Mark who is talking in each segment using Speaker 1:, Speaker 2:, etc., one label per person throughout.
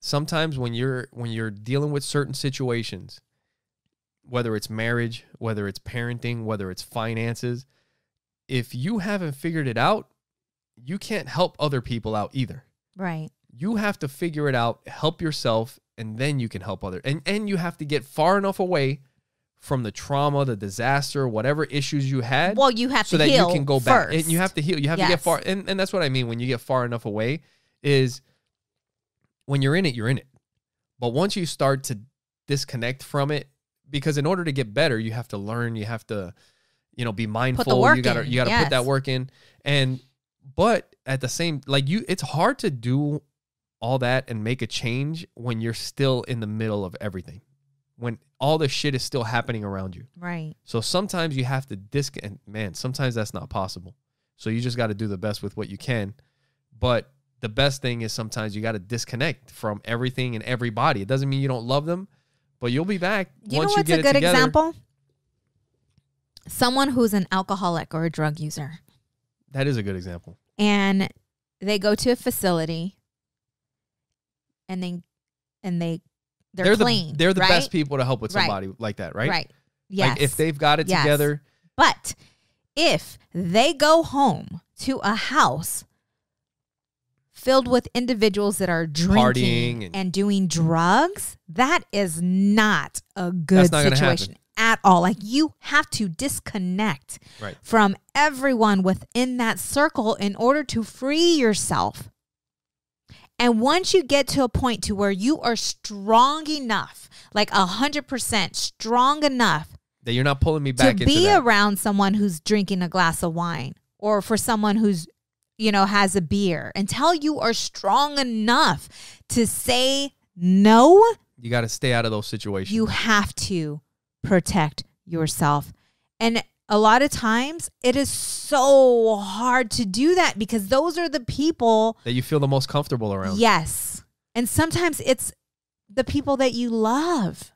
Speaker 1: sometimes when you're dealing with certain situations, whether it's marriage, whether it's parenting, whether it's finances, if you haven't figured it out, you can't help other people out either.
Speaker 2: Right.
Speaker 1: You have to figure it out, help yourself, and then you can help others. And you have to get far enough away from the trauma, the disaster, whatever issues you had.
Speaker 2: Well, you have
Speaker 1: so
Speaker 2: to
Speaker 1: that
Speaker 2: heal
Speaker 1: you can go
Speaker 2: first.
Speaker 1: back. And you have to heal. You have to get far. And that's what I mean when you get far enough away is when you're in it, you're in it. But once you start to disconnect from it, because in order to get better, you have to learn, you have to, be mindful.
Speaker 2: Put the work
Speaker 1: you gotta put that work in. But at the same, it's hard to do all that and make a change when you're still in the middle of everything, when all the shit is still happening around you.
Speaker 2: Right.
Speaker 1: So sometimes you have to and man, sometimes that's not possible. So you just got to do the best with what you can. But the best thing is sometimes you got to disconnect from everything and everybody. It doesn't mean you don't love them, but you'll be back once you get it together. You know what's a good example?
Speaker 2: Someone who's an alcoholic or a drug user.
Speaker 1: That is a good example.
Speaker 2: And they go to a facility and they're clean.
Speaker 1: They're the best people to help with somebody like that, right?
Speaker 2: Right. Yes.
Speaker 1: Like if they've got it together.
Speaker 2: But if they go home to a house filled with individuals that are drinking and doing drugs, that is not a good situation at all. Like you have to disconnect from everyone within that circle in order to free yourself. And once you get to a point to where you are strong enough, like 100% strong enough
Speaker 1: that you're not pulling me back
Speaker 2: to be around someone who's drinking a glass of wine, or for someone who's, has a beer, until you are strong enough to say no,
Speaker 1: you got to stay out of those situations.
Speaker 2: You have to protect yourself. And a lot of times it is so hard to do that because those are the people
Speaker 1: that you feel the most comfortable around.
Speaker 2: Yes. And sometimes it's the people that you love.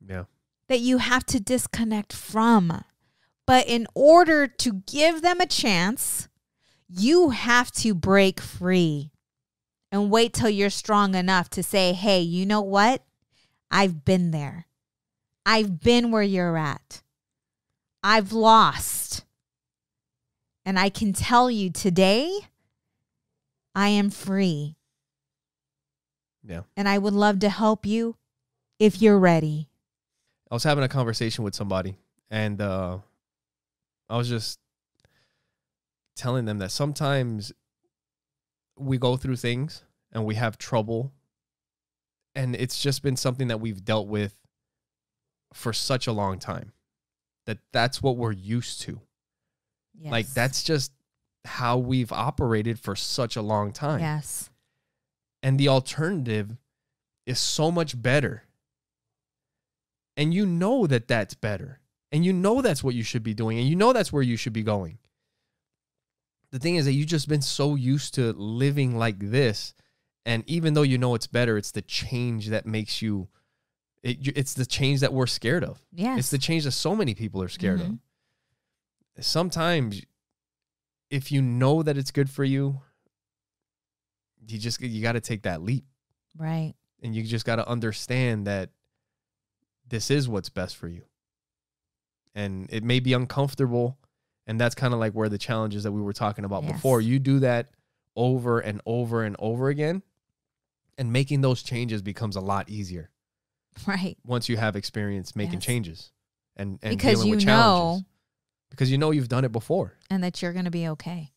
Speaker 1: Yeah.
Speaker 2: That you have to disconnect from. But in order to give them a chance, you have to break free and wait till you're strong enough to say, hey, you know what? I've been there. I've been where you're at. I've lost. And I can tell you today, I am free.
Speaker 1: Yeah.
Speaker 2: And I would love to help you if you're ready.
Speaker 1: I was having a conversation with somebody, and I was just telling them that sometimes we go through things and we have trouble, and it's just been something that we've dealt with for such a long time. That's what we're used to. Yes. Like, that's just how we've operated for such a long time.
Speaker 2: Yes.
Speaker 1: And the alternative is so much better. And you know that that's better. And you know that's what you should be doing. And you know that's where you should be going. The thing is that you've just been so used to living like this. And even though you know it's better, it's the change that makes you... It's the change that we're scared of.
Speaker 2: Yes.
Speaker 1: It's the change that so many people are scared of. Sometimes, if you know that it's good for you, you got to take that leap.
Speaker 2: Right.
Speaker 1: And you just got to understand that this is what's best for you. And it may be uncomfortable. And that's kind of like where the challenges that we were talking about before. You do that over and over and over again. And making those changes becomes a lot easier.
Speaker 2: Right.
Speaker 1: Once you have experience making changes and
Speaker 2: because
Speaker 1: dealing with challenges. Because you know you've done it before.
Speaker 2: And that you're going to be okay.